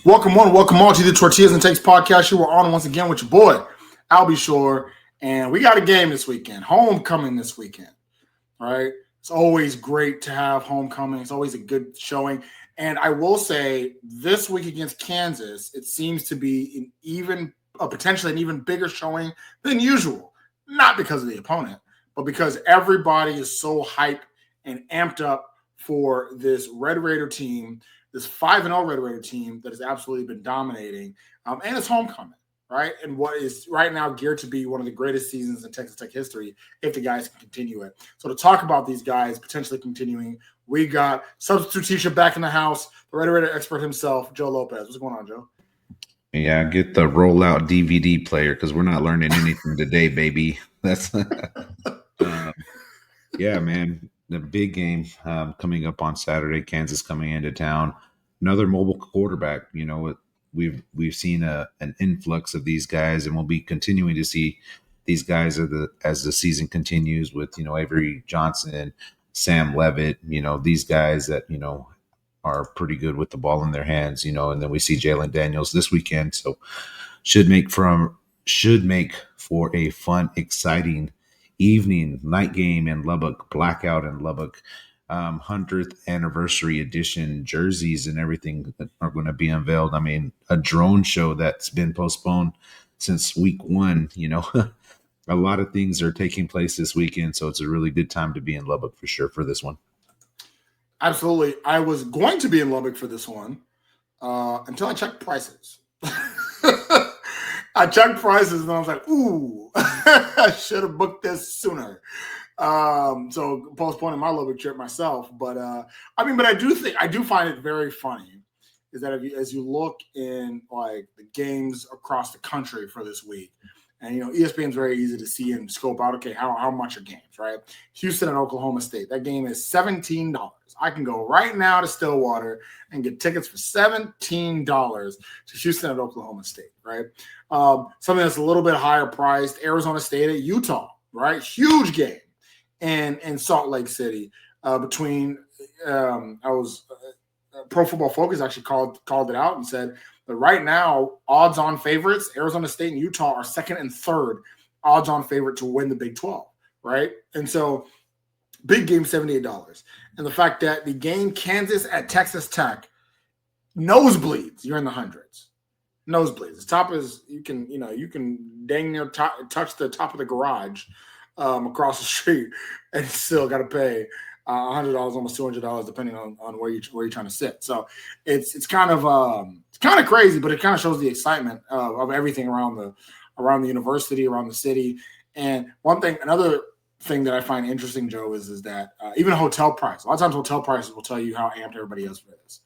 Welcome one, welcome all to the Tortillas and Takes podcast. You are on once again with your boy, Albie Shore, and we got a game this weekend, homecoming this weekend. All right, it's always great to have homecoming. It's always a good showing, and I will say this week against Kansas, it seems to be potentially an even bigger showing than usual. Not because of the opponent, but because everybody is so hyped and amped up for this Red Raider team, this 5-0 Red Raider team that has absolutely been dominating, and it's homecoming, right? And what is right now geared to be one of the greatest seasons in Texas Tech history if the guys can continue it. So to talk about these guys potentially continuing, we got substitute teacher back in the house, the Red Raider expert himself, Joe Lopez. What's going on, Joe? Yeah, get the rollout DVD player because we're not learning anything today, baby. That's yeah, man. The big game coming up on Saturday. Kansas coming into town. Another mobile quarterback. You know, we've seen an influx of these guys, and we'll be continuing to see these guys as the season continues with Avery Johnson, Sam Levitt. These guys that are pretty good with the ball in their hands. And then we see Jalen Daniels this weekend. So should make for a fun, exciting night game in Lubbock, blackout in Lubbock. 100th anniversary edition jerseys and everything that are going to be unveiled. I mean, a drone show that's been postponed since week one. A lot of things are taking place this weekend, so it's a really good time to be in Lubbock for sure for this one. Absolutely. I was going to be in Lubbock for this one until I checked prices. I checked prices and I was like, ooh, I should have booked this sooner. So postponing my Lubbock trip myself. But I do find it very funny is that as you look in like the games across the country for this week, and ESPN is very easy to see and scope out. Okay, how much are games, right? Houston and Oklahoma State. That game is $17. I can go right now to Stillwater and get tickets for $17 to Houston and Oklahoma State, right? Something that's a little bit higher priced. Arizona State at Utah, right? Huge game, in Salt Lake City. Between Pro Football Focus actually called it out and said. But right now, odds-on favorites, Arizona State and Utah are second and third odds-on favorite to win the Big 12, right? And so, big game, $78. And the fact that the game Kansas at Texas Tech, nosebleeds, you're in the hundreds. Nosebleeds. The top is, you can dang near touch the top of the garage across the street and still got to pay $100, almost $200, depending on where you're trying to sit. So it's kind of crazy, but it kind of shows the excitement of everything around the university, around the city. And another thing that I find interesting, Joe, is that even a hotel price. A lot of times, hotel prices will tell you how amped everybody is for this.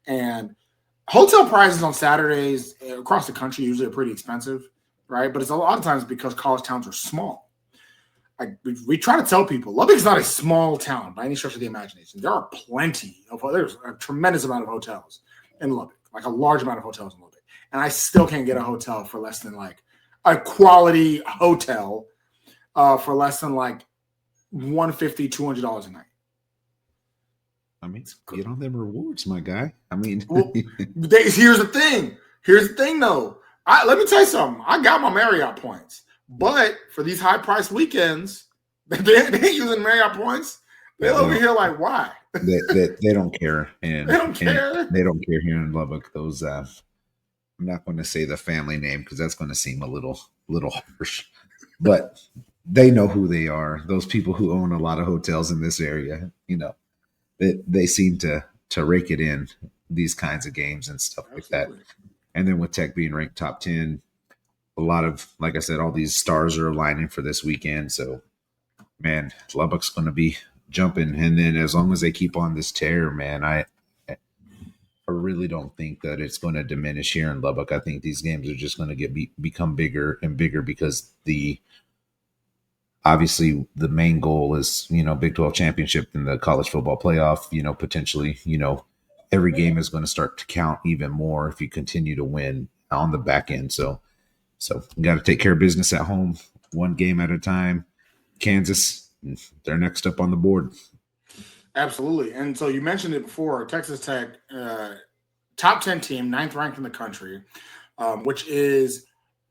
And hotel prices on Saturdays across the country usually are pretty expensive, right? But it's a lot of times because college towns are small. We try to tell people Lubbock is not a small town by any stretch of the imagination. There's a tremendous amount of hotels in Lubbock, like a large amount of hotels in Lubbock. And I still can't get a hotel for less than like a quality hotel for less than like $150, $200 a night. I mean, get on them rewards, my guy. I mean, here's the thing. Here's the thing, though. Let me tell you something. I got my Marriott points. But for these high-priced weekends, they ain't using Marriott points. They're over here like, why? They don't care. And they don't care. They don't care here in Lubbock. Those I'm not going to say the family name because that's going to seem a little harsh. But they know who they are. Those people who own a lot of hotels in this area, they seem to rake it in these kinds of games and stuff like that. And then with Tech being ranked top 10, a lot of, like I said, all these stars are aligning for this weekend. So, man, Lubbock's going to be jumping. And then as long as they keep on this tear, man, I really don't think that it's going to diminish here in Lubbock. I think these games are just going to become bigger and bigger because obviously the main goal is, Big 12 championship and the college football playoff, potentially, every game is going to start to count even more if you continue to win on the back end. So you got to take care of business at home, one game at a time. Kansas, they're next up on the board. Absolutely. And so you mentioned it before, Texas Tech top 10 team, 9th ranked in the country, which is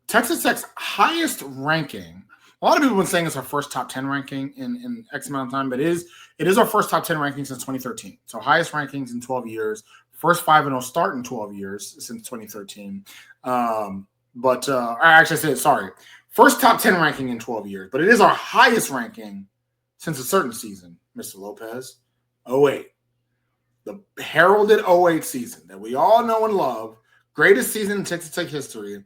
Texas Tech's highest ranking. A lot of people have been saying it's our first top 10 ranking in X amount of time, but it is our first top 10 ranking since 2013. So highest rankings in 12 years, first 5-0 start in 12 years since 2013. First top 10 ranking in 12 years, but it is our highest ranking since a certain season, Mr. Lopez, 08. The heralded 08 season that we all know and love, greatest season in Texas Tech history.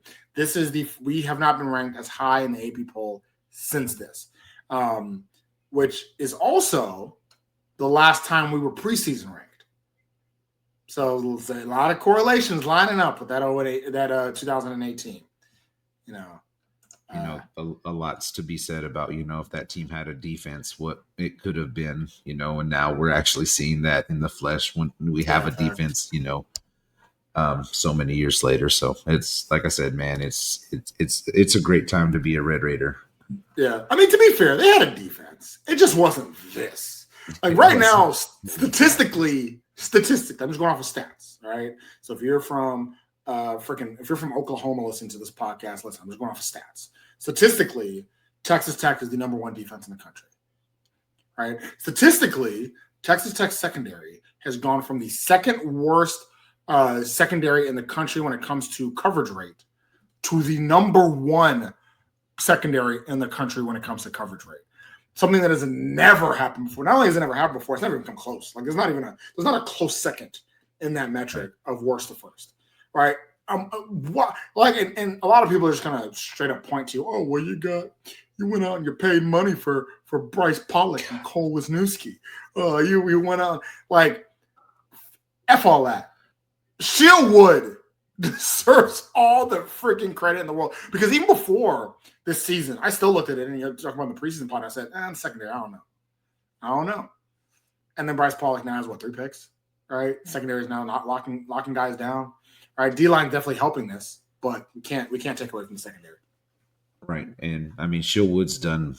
We have not been ranked as high in the AP poll since this, which is also the last time we were preseason ranked. So a lot of correlations lining up with that 2018. A lot's to be said about, if that team had a defense, what it could have been, and now we're actually seeing that in the flesh when we have a defense, so many years later. So it's like I said, man, it's a great time to be a Red Raider. Yeah. I mean, to be fair, they had a defense. It just wasn't this. Like right now, statistically, I'm just going off of stats, right? So if you're from Oklahoma listening to this podcast, I'm just going off of stats. Statistically, Texas Tech is the number 1 defense in the country, right? Statistically, Texas Tech's secondary has gone from the second worst secondary in the country when it comes to coverage rate to the number 1 secondary in the country when it comes to coverage rate. Something that has never happened before. Not only has it never happened before, it's never even come close. Like there's not a close second in that metric of worst to first, right? And a lot of people are just kind of straight up point to, oh, well, you went out and you paid money for Bryce Pollock and Cole Wisniewski. You went out like F all that. Shieldwood deserves all the freaking credit in the world because even before this season, I still looked at it and you're talking about the preseason pod. I said, the secondary, I don't know. And then Bryce Pollock now has 3 picks, right? Secondary is now not locking guys down. All right, D-line definitely helping this, but we can't take away from the secondary. Right, and I mean, Shieldwood's done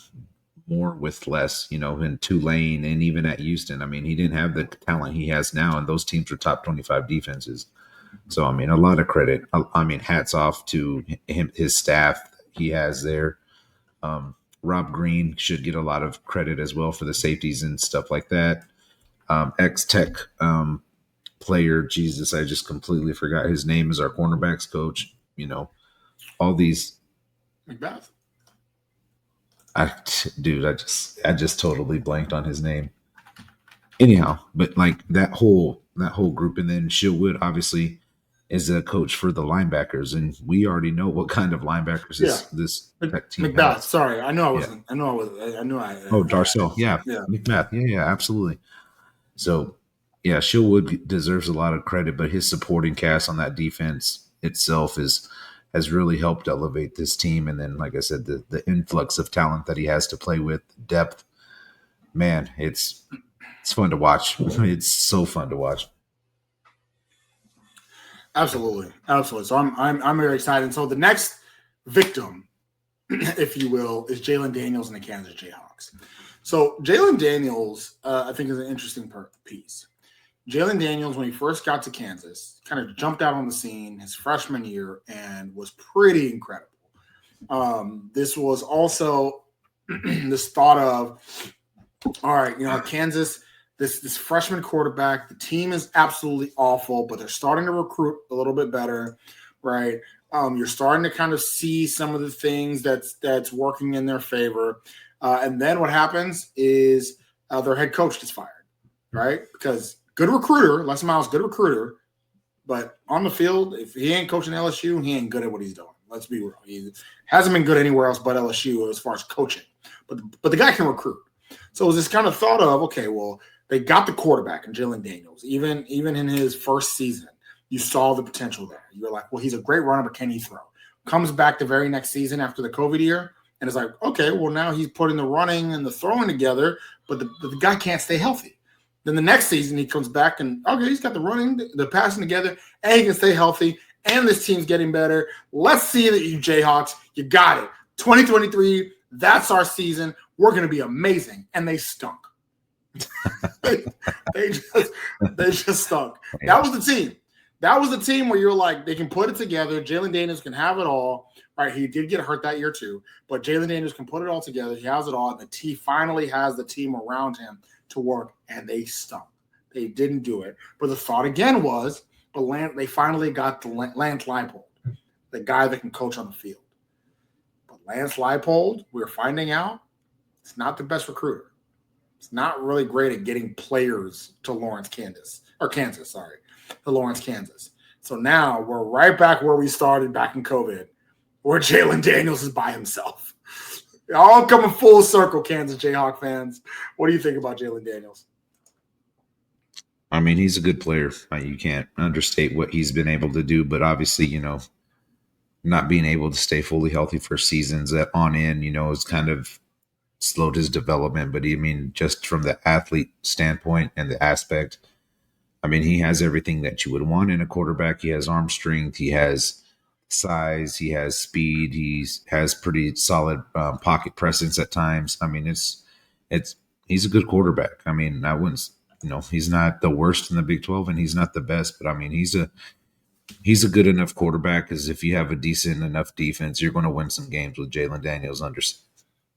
more with less, in Tulane and even at Houston. I mean, he didn't have the talent he has now, and those teams are top 25 defenses. So, I mean, a lot of credit. I mean, hats off to him, his staff he has there. Rob Green should get a lot of credit as well for the safeties and stuff like that. Ex-Tech player, Jesus, I just completely forgot his name, is our cornerbacks coach. All these. Macbeth. I just totally blanked on his name. Anyhow, but like that whole group, and then Shieldwood obviously is a coach for the linebackers, and we already know what kind of linebackers this team Macbeth. has. Sorry, I knew I wasn't. Yeah. I knew I. Darcel. Yeah. Macbeth. Yeah, absolutely. So, yeah, Shieldwood deserves a lot of credit, but his supporting cast on that defense itself has really helped elevate this team. And then, like I said, the influx of talent that he has to play with, depth, man, it's fun to watch. It's so fun to watch. Absolutely. So I'm very excited. So the next victim, if you will, is Jalen Daniels and the Kansas Jayhawks. So Jalen Daniels, I think, is an interesting piece. Jalen Daniels, when he first got to Kansas, kind of jumped out on the scene his freshman year and was pretty incredible. This was also this thought of, all right, Kansas, this freshman quarterback, the team is absolutely awful, but they're starting to recruit a little bit better, right? You're starting to kind of see some of the things that's working in their favor. And then what happens is their head coach gets fired, right? Because good recruiter, Les Miles, good recruiter, but on the field, if he ain't coaching LSU, he ain't good at what he's doing. Let's be real. He hasn't been good anywhere else but LSU as far as coaching. But the guy can recruit. So it was this kind of thought of, okay, well, they got the quarterback in Jalen Daniels. Even in his first season, you saw the potential there. You're like, well, he's a great runner, but can he throw? Comes back the very next season after the COVID year, and it's like, okay, well, now he's putting the running and the throwing together, but the guy can't stay healthy. Then the next season he comes back and, okay, he's got the running, the passing together, and he can stay healthy, and this team's getting better. Let's see that you Jayhawks, you got it. 2023, that's our season. We're going to be amazing. And they stunk. they just stunk. That was the team. That was the team where you're like, they can put it together. Jalen Daniels can have it all. Right, he did get hurt that year too, but Jalen Daniels can put it all together. He has it all. And he finally has the team around him to work, and they stunk. They didn't do it. But the thought again was, but they finally got the Lance Leipold, the guy that can coach on the field. But Lance Leipold, we're finding out, it's not the best recruiter. It's not really great at getting players to Kansas. To Lawrence, Kansas. So now we're right back where we started back in COVID, where Jalen Daniels is by himself. All coming full circle, Kansas Jayhawk fans. What do you think about Jalen Daniels? I mean, he's a good player. You can't understate what he's been able to do, but obviously, not being able to stay fully healthy for seasons on end, has kind of slowed his development. But just from the athlete standpoint and the aspect, he has everything that you would want in a quarterback. He has arm strength. He has size. He has speed. He has pretty solid pocket presence at times. He's a good quarterback. I wouldn't, he's not the worst in the Big 12 and he's not the best, but he's a good enough quarterback because if you have a decent enough defense, you're going to win some games with Jalen Daniels under.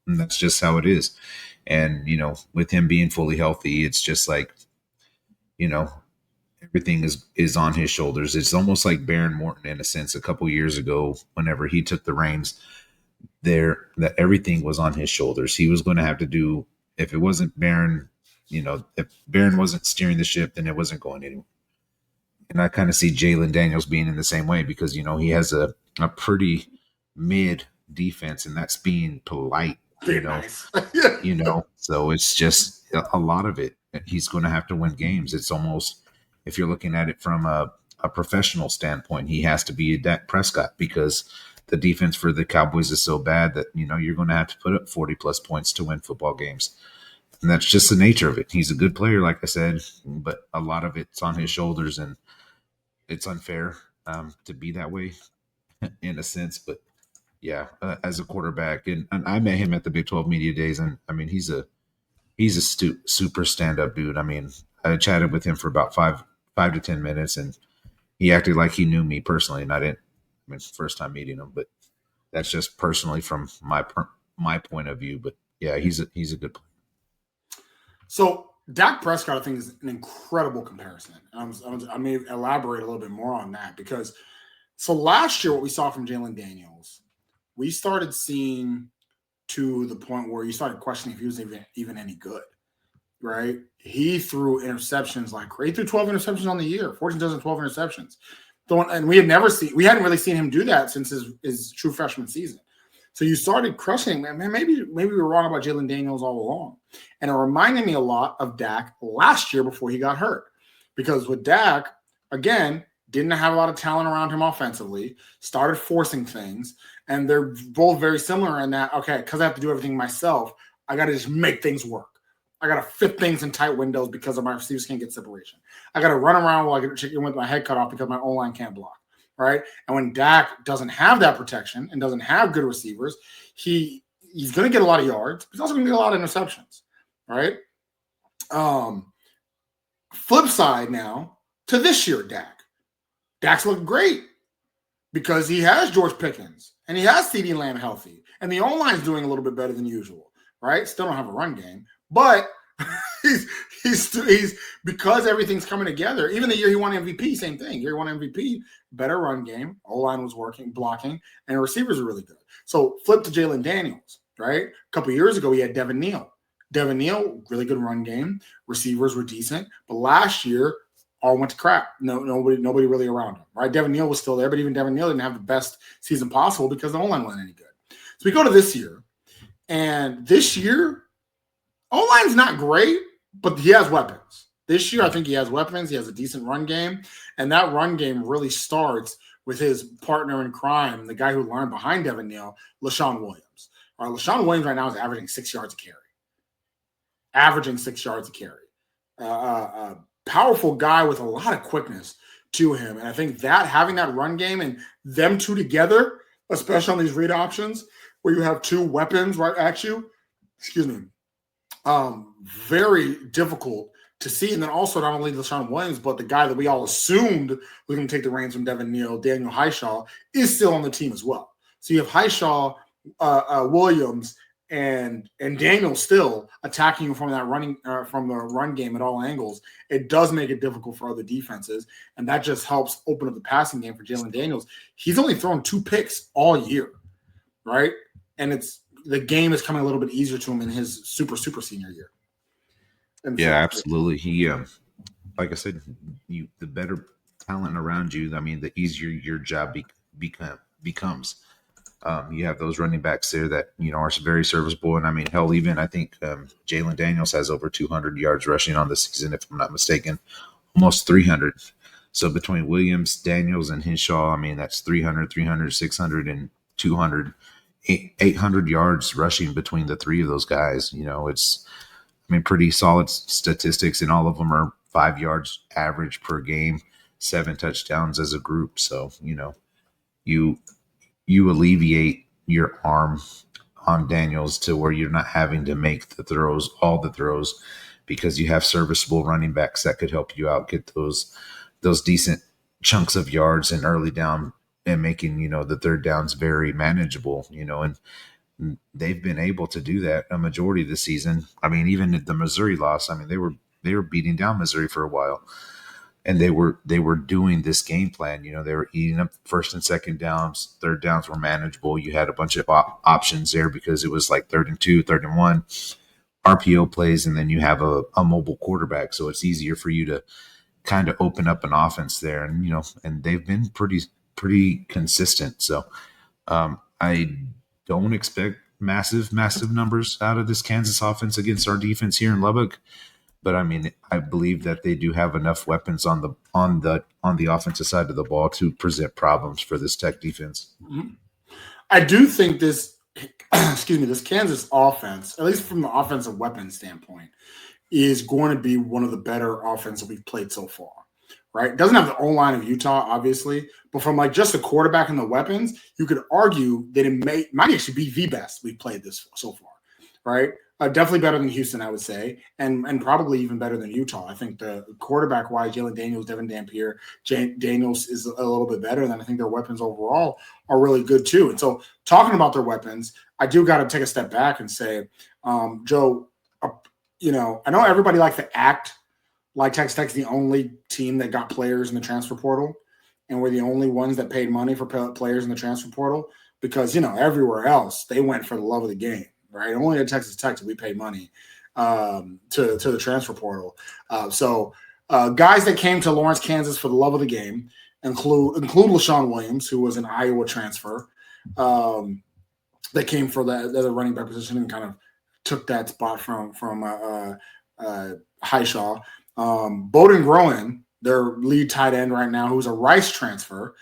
And that's just how it is. And, with him being fully healthy, it's just like, everything is on his shoulders. It's almost like Baron Morton in a sense a couple years ago, whenever he took the reins there, that everything was on his shoulders. He was going to have to do, if it wasn't Baron, if Baron wasn't steering the ship, then it wasn't going anywhere. And I kind of see Jalen Daniels being in the same way because, he has a pretty mid defense and that's being polite, Nice. so it's just a lot of it. He's going to have to win games. It's almost, if you're looking at it from a professional standpoint, he has to be Dak Prescott because the defense for the Cowboys is so bad that, you're going to have to put up 40 plus points to win football games. And that's just the nature of it. He's a good player, like I said, but a lot of it's on his shoulders and it's unfair to be that way in a sense. But yeah, as a quarterback, and I met him at the Big 12 Media Days, and he's a super stand-up dude. I chatted with him for about 5 to 10 minutes, and he acted like he knew me personally, and I didn't. First time meeting him, but that's just personally from my point of view. But yeah, he's a good player. So Dak Prescott, I think, is an incredible comparison. I may elaborate a little bit more on that because so last year, what we saw from Jalen Daniels, we started seeing to the point where you started questioning if he was even any good, right? He threw interceptions like crazy. He threw 12 interceptions on the year, 14 dozen 12 interceptions. And we hadn't really seen him do that since his true freshman season. So you started questioning, man, maybe we were wrong about Jalen Daniels all along. And it reminded me a lot of Dak last year before he got hurt. Because with Dak, again, didn't have a lot of talent around him offensively, started forcing things, and they're both very similar in that, okay, because I have to do everything myself, I got to just make things work. I got to fit things in tight windows because my receivers can't get separation. I got to run around while I get chicken with my head cut off because my O-line can't block, right? And when Dak doesn't have that protection and doesn't have good receivers, he's going to get a lot of yards. But he's also going to get a lot of interceptions, right? Flip side now to this year, Dak's looked great because he has George Pickens and he has CeeDee Lamb healthy. And the O-line's doing a little bit better than usual, right? Still don't have a run game. But he's because everything's coming together. Even the year he won MVP, same thing. Year he won MVP, better run game. O-line was working, blocking, and receivers were really good. So flip to Jalen Daniels, right? A couple of years ago, he had Devin Neal. Devin Neal, really good run game. Receivers were decent. But last year, all went to crap. Nobody really around him, right? Devin Neal was still there, but even Devin Neal didn't have the best season possible because the O-line wasn't any good. So we go to this year, and this year, O-line's not great, but he has weapons. This year, I think he has weapons. He has a decent run game, and that run game really starts with his partner in crime, the guy who learned behind Devin Neal, LaShawn Williams. All right, LaShawn Williams right now is averaging 6 yards a carry. Powerful guy with a lot of quickness to him, and I think that having that run game and them two together, especially on these read options where you have two weapons right at you, very difficult to see. And then also not only Leshon Williams, but the guy that we all assumed was going to take the reins from Devin Neal, Daniel Highshaw, is still on the team as well. So you have Highshaw, Williams, and Daniel still attacking from that from the run game at all angles. It does make it difficult for other defenses, and that just helps open up the passing game for Jalen Daniels. He's only thrown 2 picks all year, right? And the game is coming a little bit easier to him in his super senior year. And yeah, absolutely. He, like I said, the better talent around you, I mean, the easier your job becomes. You have those running backs there that, are very serviceable. And I mean, hell, even I think Jalen Daniels has over 200 yards rushing on the season, if I'm not mistaken, almost 300. So between Williams, Daniels, and Hinshaw, I mean, that's 300, 600, and 200, 800 yards rushing between the 3 of those guys. It's, pretty solid statistics, and all of them are 5 yards average per game, 7 touchdowns as a group. So, you alleviate your arm on Daniels to where you're not having to make all the throws, because you have serviceable running backs that could help you out, get those decent chunks of yards in early down and making, the third downs very manageable, and they've been able to do that a majority of the season. I mean, even at the Missouri loss, they were beating down Missouri for a while. And they were doing this game plan. They were eating up first and second downs. Third downs were manageable. You had a bunch of options there because it was like 3rd and 2, 3rd and 1, RPO plays, and then you have a mobile quarterback. So it's easier for you to kind of open up an offense there. And, and they've been pretty consistent. So I don't expect massive numbers out of this Kansas offense against our defense here in Lubbock. But I believe that they do have enough weapons on the offensive side of the ball to present problems for this Tech defense. Mm-hmm. I do think this Kansas offense, at least from the offensive weapon standpoint, is going to be one of the better offenses we've played so far. Right? It doesn't have the O-line of Utah, obviously, but from just the quarterback and the weapons, you could argue that it might actually be the best we've played this so far. Right? Definitely better than Houston, I would say, and probably even better than Utah. I think the quarterback-wise, Jalen Daniels, Devin Dampier, Daniels is a little bit better, and I think their weapons overall are really good too. And so talking about their weapons, I do got to take a step back and say, Joe, I know everybody likes to act like Texas Tech's the only team that got players in the transfer portal, and we're the only ones that paid money for players in the transfer portal because, everywhere else, they went for the love of the game. Right, only at Texas Tech did we pay money to the transfer portal. So guys that came to Lawrence, Kansas for the love of the game include Leshon Williams, who was an Iowa transfer that came for the running back position and kind of took that spot from Highshaw. Bowden Groen, their lead tight end right now, who's a Rice transfer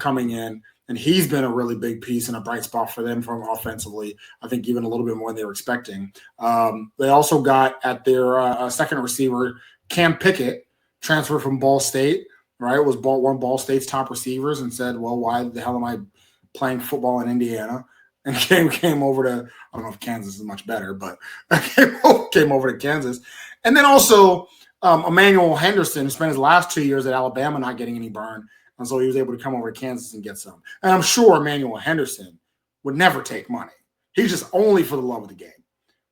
coming in. And he's been a really big piece and a bright spot for them from offensively. I think even a little bit more than they were expecting. They also got at their second receiver, Cam Pickett, transferred from Ball State, right? Was one of Ball State's top receivers and said, well, why the hell am I playing football in Indiana? And came over to, I don't know if Kansas is much better, but came over to Kansas. And then also Emmanuel Henderson, who spent his last 2 years at Alabama not getting any burn. And so he was able to come over to Kansas and get some. And I'm sure Emmanuel Henderson would never take money. He's just only for the love of the game,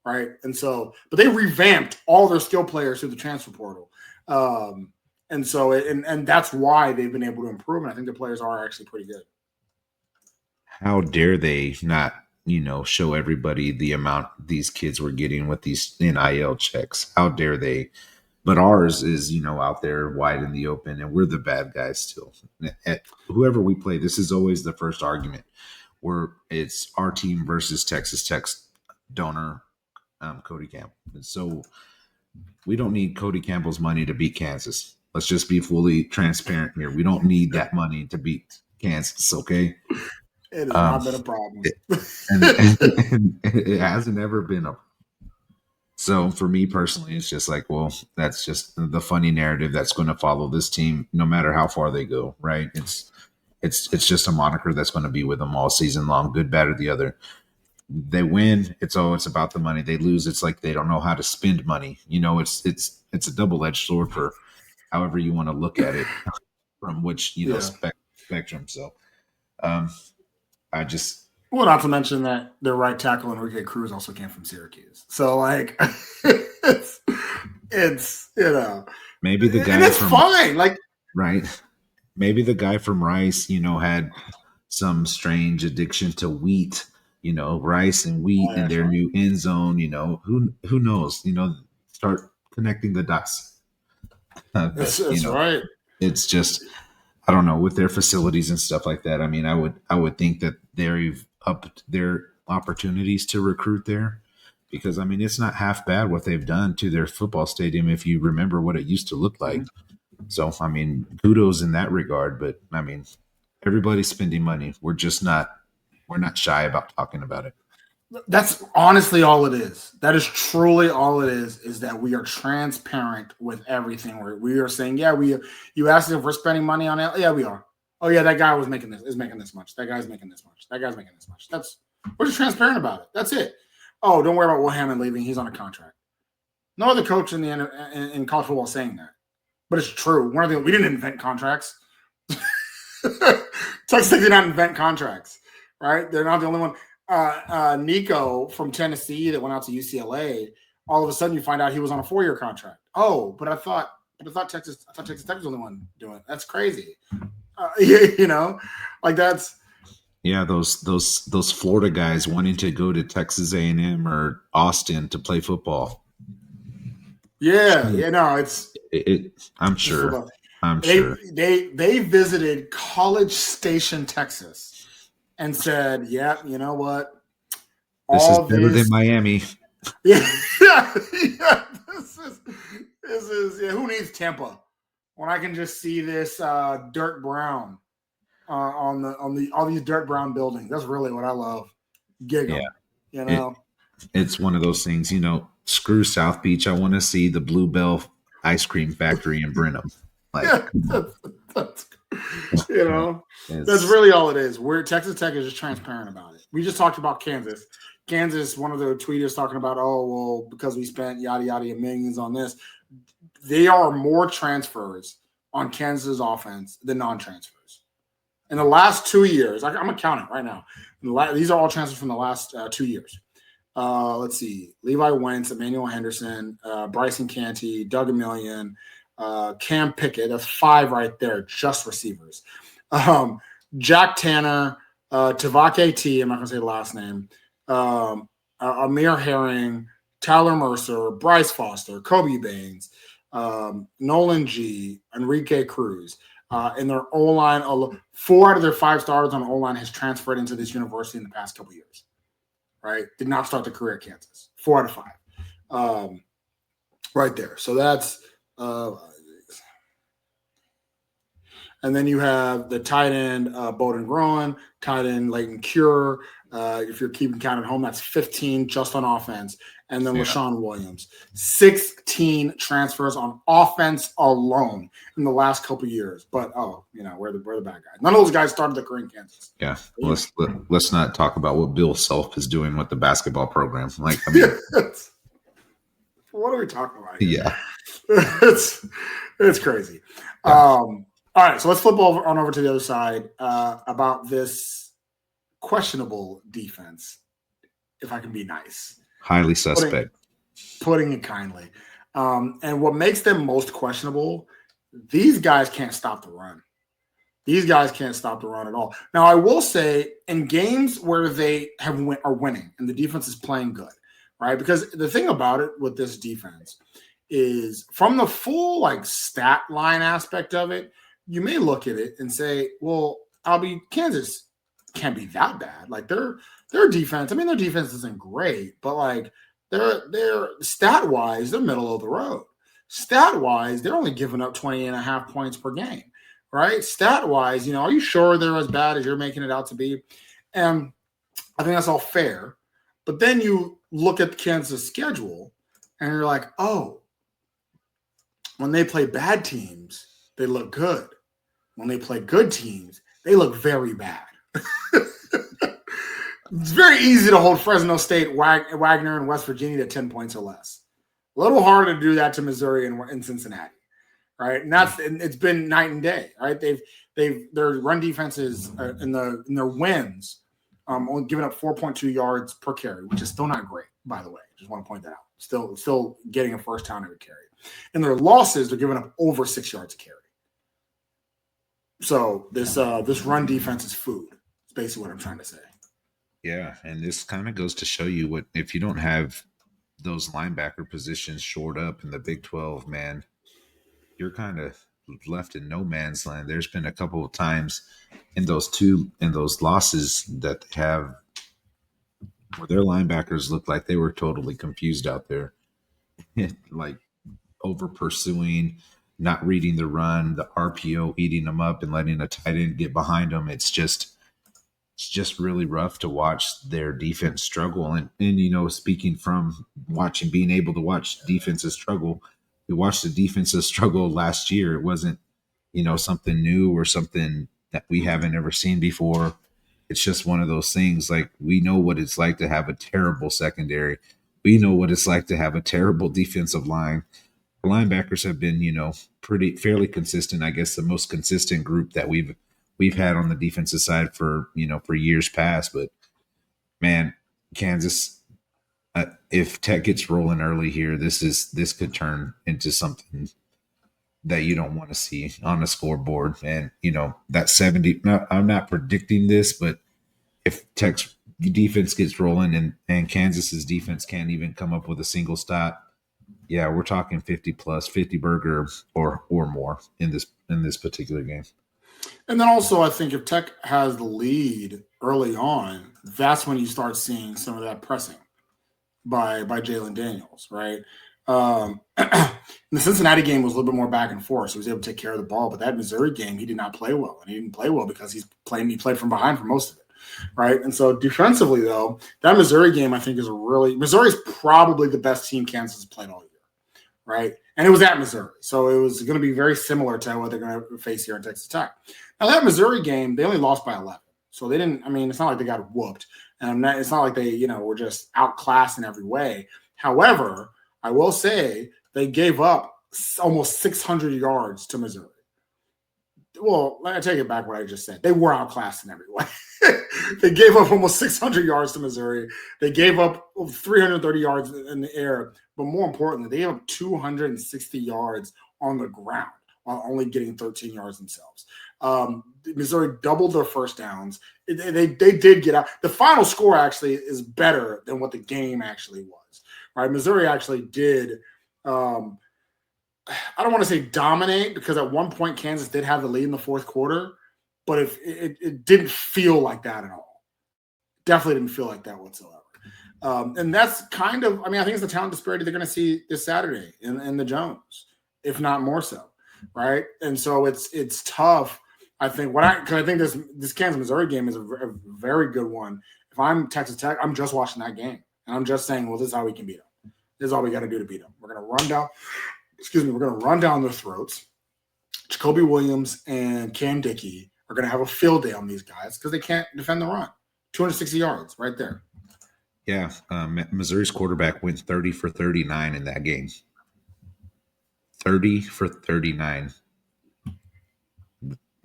right? And so, but they revamped all their skill players through the transfer portal. And so, and that's why they've been able to improve. And I think the players are actually pretty good. How dare they not, show everybody the amount these kids were getting with these NIL checks? How dare they? But ours is, out there wide in the open, and we're the bad guys still. Whoever we play, this is always the first argument where it's our team versus Texas Tech's donor, Cody Campbell. And so we don't need Cody Campbell's money to beat Kansas. Let's just be fully transparent here. We don't need that money to beat Kansas, okay? It has not been a problem. And it hasn't ever been a. So for me personally, it's just like, well, that's just the funny narrative that's going to follow this team, no matter how far they go, right? It's just a moniker that's going to be with them all season long, good, bad, or the other. they win, it's about the money. They lose, it's like they don't know how to spend money. It's a double-edged sword for however you want to look at it from which Yeah. spectrum. So um, I just Well, not to mention that their right tackle Enrique Cruz also came from Syracuse. So like, it's maybe the guy and it's from fine. Like, right, maybe the guy from Rice, had some strange addiction to wheat. Rice and wheat in their new end zone. Who knows? Start connecting the dots. That's right. It's just I don't know with their facilities and stuff like that. I mean, I would think that they've upped their opportunities to recruit there because I mean it's not half bad what they've done to their football stadium if you remember what it used to look like. So I mean, kudos in that regard. But I mean, everybody's spending money. We're not shy about talking about it. That's honestly all it is. That is truly all it is that we are transparent with everything. We are saying, yeah, you asked if we're spending money on it. Yeah, we are. Oh yeah, that guy is making this much. That guy's making this much. That guy's making this much. We're just transparent about it. That's it. Oh, don't worry about Will Hammond leaving. He's on a contract. No other coach in college football is saying that. But it's true. We didn't invent contracts. Texas Tech did not invent contracts, right? They're not the only one. Nico from Tennessee that went out to UCLA, all of a sudden you find out he was on a 4-year contract. Oh, but I thought Texas Tech was the only one doing it. That's crazy. Like that's those Florida guys wanting to go to Texas A&M or Austin to play football. Yeah, no, I'm sure. They visited College Station, Texas. And said, "Yeah, you know what? This is better than Miami." Yeah. This is who needs Tampa when I can just see this dirt brown on all these dirt brown buildings. That's really what I love. Giggle, it's one of those things. Screw South Beach. I want to see the Bluebell ice cream factory in Brenham. Like, that's that's really all it is. Texas Tech is just transparent about it. We just talked about Kansas. Kansas, one of the tweeters talking about, oh, well, because we spent yada yada millions on this. They are more transfers on Kansas offense than non-transfers. In the last 2 years, I'm going to count it right now. These are all transfers from the last 2 years. Let's see. Levi Wentz, Emmanuel Henderson, Bryson Canty, Doug Emillion, Cam Pickett. That's 5 right there, just receivers. Jack Tanner, Tavake T, I'm not going to say the last name, Amir Herring, Tyler Mercer, Bryce Foster, Kobe Baines, Nolan G, Enrique Cruz. In their O-line, 4 out of their 5 starters on O-line has transferred into this university in the past couple years. Right? Did not start their career at Kansas. 4 out of 5. Right there. So that's and then you have the tight end, Bowden Groen, tight end, Leighton Cure. If you're keeping count at home, that's 15 just on offense. And then LaShawn Williams. 16 transfers on offense alone in the last couple of years. But, we're the bad guys. None of those guys started their career in Kansas. Yeah. Let's not talk about what Bill Self is doing with the basketball program. Like, I mean, what are we talking about here? Yeah. It's crazy. Yeah. All right, so let's flip over to the other side about this questionable defense, if I can be nice. Highly suspect. Putting it kindly. And what makes them most questionable, these guys can't stop the run. These guys can't stop the run at all. Now, I will say, in games where they are winning and the defense is playing good, right? Because the thing about it with this defense is from the full stat line aspect of it, you may look at it and say, well, Kansas can't be that bad. Like their defense, their defense isn't great, but they're stat wise, they're middle of the road. Stat wise, they're only giving up 20.5 points per game, right? Stat wise, are you sure they're as bad as you're making it out to be? And I think that's all fair. But then you look at Kansas' schedule and you're like, oh, when they play bad teams, they look good. When they play good teams, they look very bad. It's very easy to hold Fresno State, Wagner, and West Virginia to 10 points or less. A little harder to do that to Missouri and Cincinnati, right? And it's been night and day, right? Their run defenses in their wins only giving up 4.2 yards per carry, which is still not great, by the way. Just want to point that out. Still getting a first down every carry. In their losses, they're giving up over 6 yards a carry. So this run defense is food. That's basically what I'm trying to say. Yeah, and this kind of goes to show you what if you don't have those linebacker positions shored up in the Big 12, man, you're kind of left in no man's land. There's been a couple of times in those losses that they have where their linebackers looked like they were totally confused out there, like over pursuing, not reading the run, the RPO eating them up, and letting a tight end get behind them. It's just really rough to watch their defense struggle. And speaking from being able to watch defenses struggle, we watched the defenses struggle last year. It wasn't, something new or something that we haven't ever seen before. It's just one of those things. Like, we know what it's like to have a terrible secondary. We know what it's like to have a terrible defensive line. The linebackers have been, fairly consistent. I guess the most consistent group that we've had on the defensive side for years past. But man, Kansas, if Tech gets rolling early here, this could turn into something that you don't want to see on the scoreboard. And that 70. I'm not predicting this, but if Tech's defense gets rolling and Kansas's defense can't even come up with a single stop, yeah, we're talking 50 plus, 50 burger or more in this particular game. And then also, I think if Tech has the lead early on, that's when you start seeing some of that pressing by Jalen Daniels, right? The Cincinnati game was a little bit more back and forth, so he was able to take care of the ball. But that Missouri game, he did not play well, and he didn't play well because he played from behind for most of it, right? And so defensively, though, that Missouri game I think is Missouri's probably the best team Kansas has played all year, right? And it was at Missouri, so it was going to be very similar to what they're going to face here in Texas Tech. Now that Missouri game, they only lost by 11, so they didn't. I mean, it's not like they got whooped, and it's not like they were just outclassed in every way. However, I will say they gave up almost 600 yards to Missouri. Well, I take it back what I just said. They were outclassed in every way. They gave up almost 600 yards to Missouri. They gave up 330 yards in the air. But more importantly, they gave up 260 yards on the ground while only getting 13 yards themselves. Missouri doubled their first downs. They did get out. The final score actually is better than what the game actually was. Right? Missouri actually did I don't want to say dominate, because at one point Kansas did have the lead in the fourth quarter, but it didn't feel like that at all. Definitely didn't feel like that whatsoever. And that's kind of, I think it's the talent disparity they're going to see this Saturday in the Jones, if not more so, right? And so it's tough. I think because I think this Kansas Missouri game is a very good one. If I'm Texas Tech, I'm just watching that game and I'm just saying, well, this is how we can beat them. This is all we got to do to beat them. We're going to run down. We're going to run down their throats. Jacoby Williams and Cam Dickey are going to have a field day on these guys because they can't defend the run. 260 yards right there. Yeah, Missouri's quarterback went 30 for 39 in that game. 30 for 39.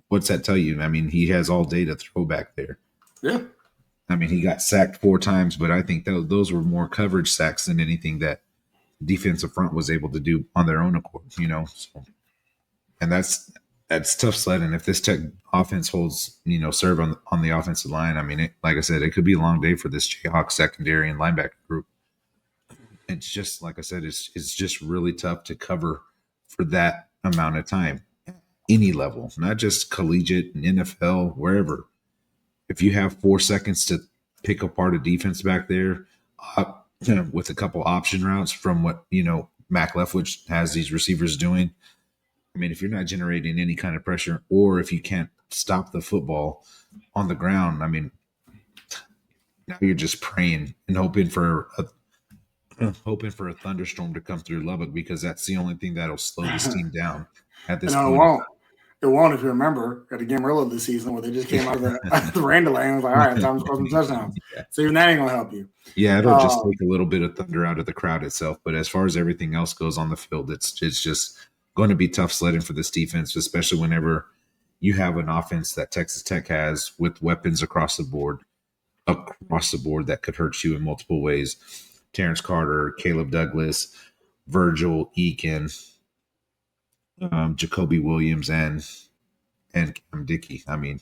What's that tell you? He has all day to throw back there. Yeah. He got sacked 4 times, but I think those were more coverage sacks than anything that defensive front was able to do on their own accord, So, and that's tough sledding. If this Tech offense holds, serve on the offensive line, like I said, it could be a long day for this Jayhawk secondary and linebacker group. It's just, like I said, it's just really tough to cover for that amount of time, any level, not just collegiate and NFL, wherever. If you have 4 seconds to pick apart a defense back there, with a couple option routes from what Mac Leftwich has these receivers doing, if you're not generating any kind of pressure, or if you can't stop the football on the ground, now you're just praying and hoping for a thunderstorm to come through Lubbock, because that's the only thing that'll slow this team down at this point. It won't. It won't if you remember at the Gamerillo this season where they just came out of the Randall lane and was like, all right, time to score some touchdowns. Yeah. So even that ain't gonna help you. Yeah, it'll just take a little bit of thunder out of the crowd itself. But as far as everything else goes on the field, it's just going to be tough sledding for this defense, especially whenever you have an offense that Texas Tech has with weapons across the board that could hurt you in multiple ways. Terrence Carter, Caleb Douglas, Virgil Eakin, Jacoby Williams, and Cam Dickey. I mean,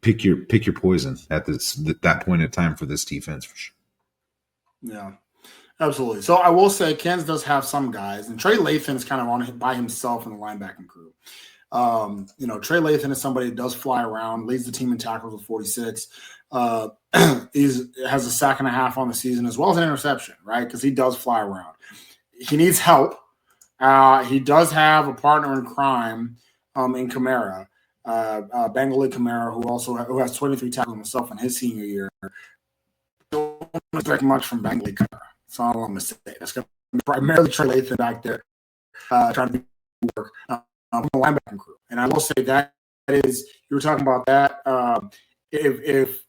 pick your poison at that point in time for this defense for sure. Yeah, absolutely. So I will say Kansas does have some guys, and Trey Lathan is kind of on by himself in the linebacking crew. Trey Lathan is somebody that does fly around, leads the team in tackles with 46. He has a sack and a half on the season as well as an interception, right? Because he does fly around. He needs help. He does have a partner in crime in Kamara, Bengali Kamara, who has 23 tackles himself in his senior year. Don't expect much from Bengali Kamara. That's all I'm going to say. That's going to be primarily Trey Lathan back there trying to do work on the linebacking crew. And I will say that is, you were talking about that. If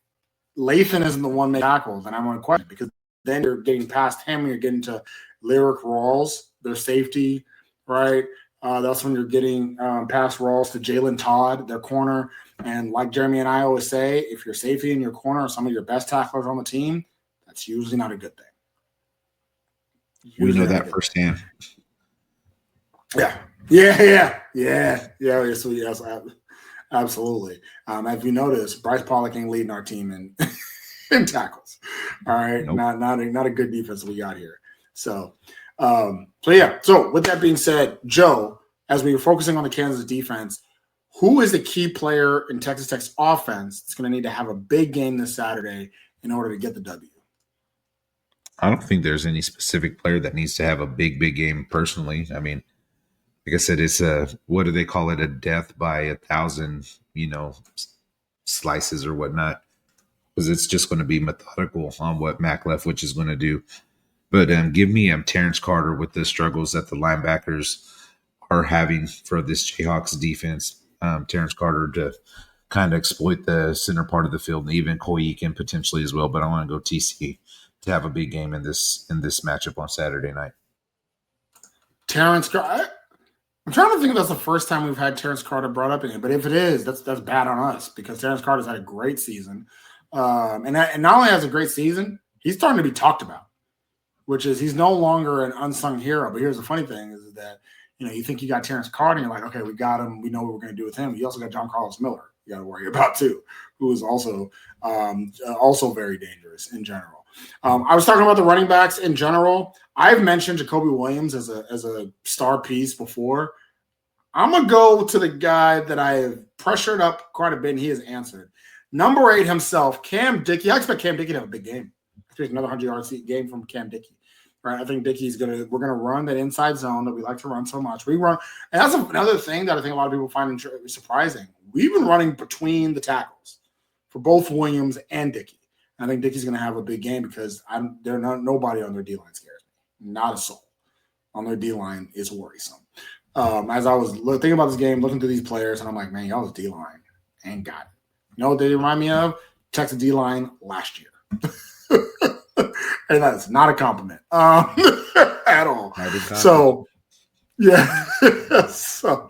Lathan isn't the one making tackles, then I'm going to question it, because then you're getting past him, you're getting to Lyric Rawls, their safety, right? That's when you're getting past Rawls to Jalen Todd, their corner. And like Jeremy and I always say, if your safety in your corner are some of your best tacklers on the team, that's usually not a good thing. We know that firsthand. Yeah. So yes, absolutely. As you notice, Bryce Pollock ain't leading our team in tackles. All right, nope. not a good defense we got here. So yeah. So with that being said, Joe, as we were focusing on the Kansas defense, who is the key player in Texas Tech's offense that's going to need to have a big game this Saturday in order to get the W? I don't think there's any specific player that needs to have a big game personally. I mean, like I said, it's what do they call it? A death by 1,000, slices or whatnot, because it's just going to be methodical on what Mac Leftwich is going to do. But give me Terrence Carter with the struggles that the linebackers are having for this Jayhawks defense. Terrence Carter to kind of exploit the center part of the field, and even Coy Eakin potentially as well. But I want to go TC to have a big game in this matchup on Saturday night. Terrence Carter. I'm trying to think if that's the first time we've had Terrence Carter brought up in it, but if it is, that's bad on us, because Terrence Carter's had a great season, and not only has a great season, he's starting to be talked about, which is he's no longer an unsung hero. But here's the funny thing is that you think you got Terrence Carter, and you're like, okay, we got him, we know what we're going to do with him. You also got John Carlos Miller you got to worry about too, who is also very dangerous in general. I was talking about the running backs in general. I've mentioned Jacoby Williams as a star piece before. I'm going to go to the guy that I have pressured up quite a bit, and he has answered. Number 8 himself, Cam Dickey. I expect Cam Dickey to have a big game. I expect another 100-yard game from Cam Dickey. Right? I think Dickey's we're going to run that inside zone that we like to run so much. We run, and that's another thing that I think a lot of people find surprising. We've been running between the tackles for both Williams and Dickey. I think Dickey's going to have a big game because nobody on their D-line scares me. Not a soul on their D-line is worrisome. As I was thinking about this game, looking through these players, and I'm like, man, y'all's D-line ain't got it. You know what they remind me of? Texas D-line last year. And that's not a compliment at all. So, yeah. so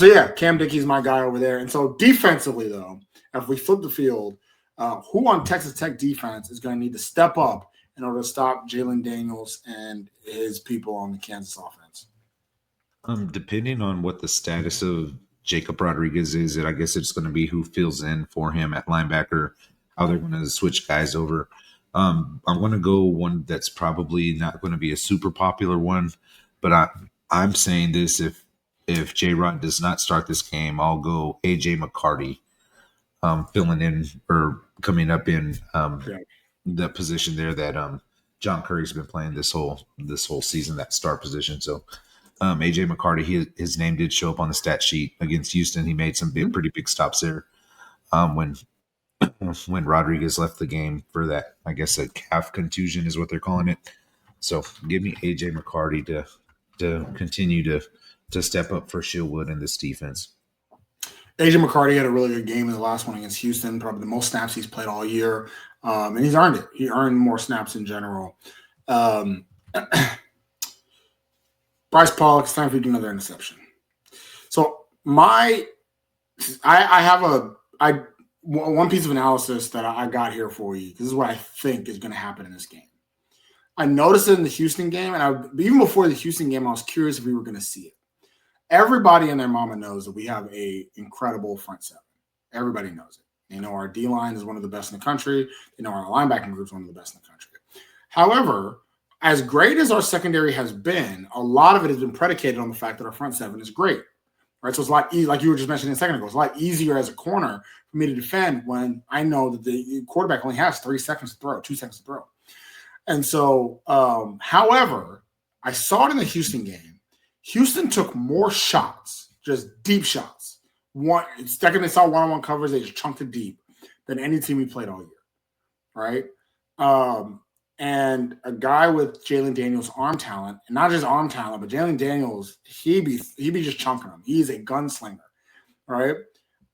yeah, Cam Dickey's my guy over there. And so defensively, though, if we flip the field, who on Texas Tech defense is going to need to step up in order to stop Jalen Daniels and his people on the Kansas offense? Depending on what the status of Jacob Rodriguez is, I guess it's going to be who fills in for him at linebacker, how they're going to switch guys over. I'm going to go one that's probably not going to be a super popular one, but I'm saying this: if J-Rod does not start this game, I'll go AJ McCarty, filling in or coming up in the position there that John Curry's been playing this whole season, that star position. So AJ McCarty, his name did show up on the stat sheet against Houston. He made some pretty big stops there when Rodriguez left the game for that, I guess a calf contusion is what they're calling it. So give me AJ McCarty to continue to step up for Shieldwood in this defense. AJ McCarty had a really good game in the last one against Houston, probably the most snaps he's played all year, and he's earned it. He earned more snaps in general. Bryce Pollock, it's time for you to do another interception. So one piece of analysis that I got here for you. This is what I think is going to happen in this game. I noticed it in the Houston game, and even before the Houston game, I was curious if we were going to see it. Everybody and their mama knows that we have a incredible front seven. Everybody knows it. They know our D-line is one of the best in the country. They know our linebacking group is one of the best in the country. However, as great as our secondary has been, a lot of it has been predicated on the fact that our front seven is great. Right? So it's a lot easier, like you were just mentioning a second ago, it's a lot easier as a corner for me to defend when I know that the quarterback only has 3 seconds to throw, 2 seconds to throw. And so, however, I saw it in the Houston game. Houston took more shots, just deep shots. Second they saw one-on-one covers, they just chunked it deep than any team we played all year, right? And a guy with Jalen Daniels' arm talent, and not just arm talent, but Jalen Daniels, he be just chunking them. He's a gunslinger, right?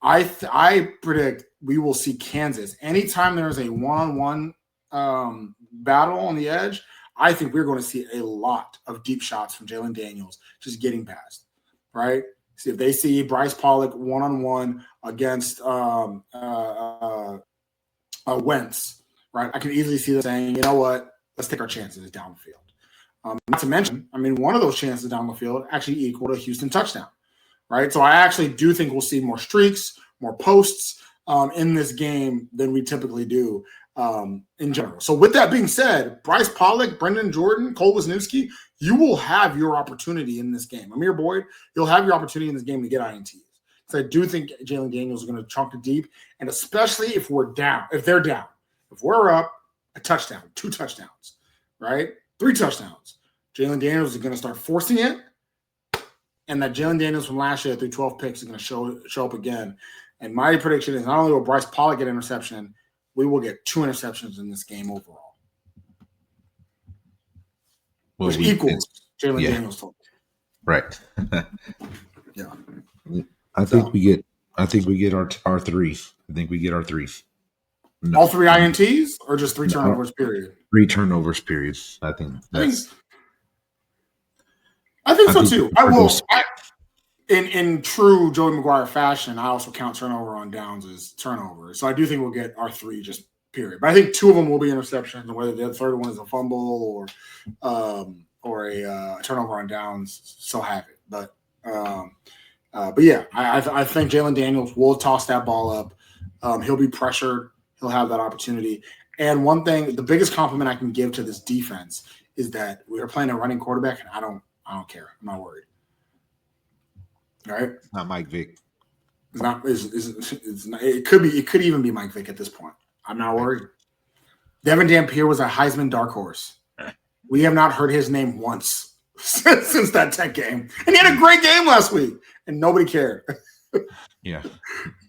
I predict we will see Kansas anytime there's a one-on-one battle on the edge. I think we're going to see a lot of deep shots from Jalen Daniels just getting past, right? See if they see Bryce Pollock one-on-one against Wentz, right? I can easily see them saying, you know what, let's take our chances down the field. Not to mention, one of those chances down the field actually equaled a Houston touchdown, right? So I actually do think we'll see more streaks, more posts in this game than we typically do. In general. So with that being said, Bryce Pollock, Brendan Jordan, Cole Wisniewski, you will have your opportunity in this game. Amir Boyd, you'll have your opportunity in this game to get INTs. So I do think Jalen Daniels is going to chunk it deep, and especially if they're down. If we're up, a touchdown, 2 touchdowns, right? 3 touchdowns. Jalen Daniels is going to start forcing it, and that Jalen Daniels from last year through 12 picks is going to show up again. And my prediction is not only will Bryce Pollock get an interception, we will get 2 interceptions in this game overall, which equals Jalen Daniels total. Right. Yeah. I think we get our 3. I think we get our 3. No. All 3 INTs or just 3 turnovers, period? 3 turnovers, period. I think so too. In true Joey Maguire fashion, I also count turnover on downs as turnovers. So I do think we'll get our 3 just period. But I think 2 of them will be interceptions, and whether the third one is a fumble or a turnover on downs, so have it. But yeah, I think Jalen Daniels will toss that ball up. He'll be pressured. He'll have that opportunity. And one thing, the biggest compliment I can give to this defense is that we are playing a running quarterback, and I don't care. I'm not worried. All right, it's not Mike Vick. It's not. It could even be Mike Vick at this point. I'm not worried. Devin Dampier was a Heisman dark horse. We have not heard his name once since that Tech game, and he had a great game last week, and nobody cared. Yeah,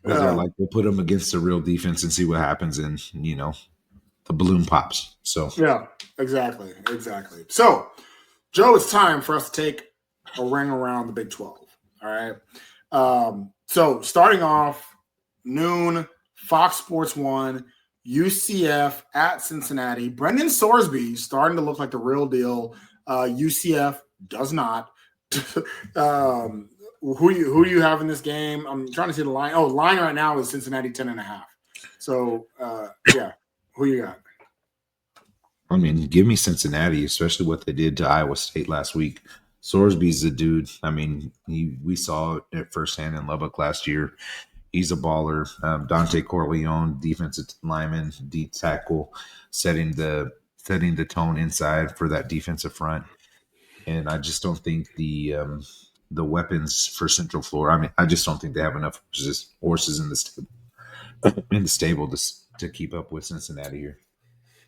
we'll put him against a real defense and see what happens, and the balloon pops. So yeah, exactly. So, Joe, it's time for us to take a ring around the Big 12. All right. So starting off noon, Fox Sports 1, UCF at Cincinnati. Brendan Sorsby starting to look like the real deal. UCF does not. Who do you have in this game? I'm trying to see the line. Oh, line right now is Cincinnati 10.5. So yeah, who you got? Give me Cincinnati, especially what they did to Iowa State last week. Sorsby's a dude. We saw it firsthand in Lubbock last year. He's a baller. Dante Corleone, defensive lineman, D tackle, setting the tone inside for that defensive front. And I just don't think the weapons for Central Florida. I just don't think they have enough horses in the stable to keep up with Cincinnati here.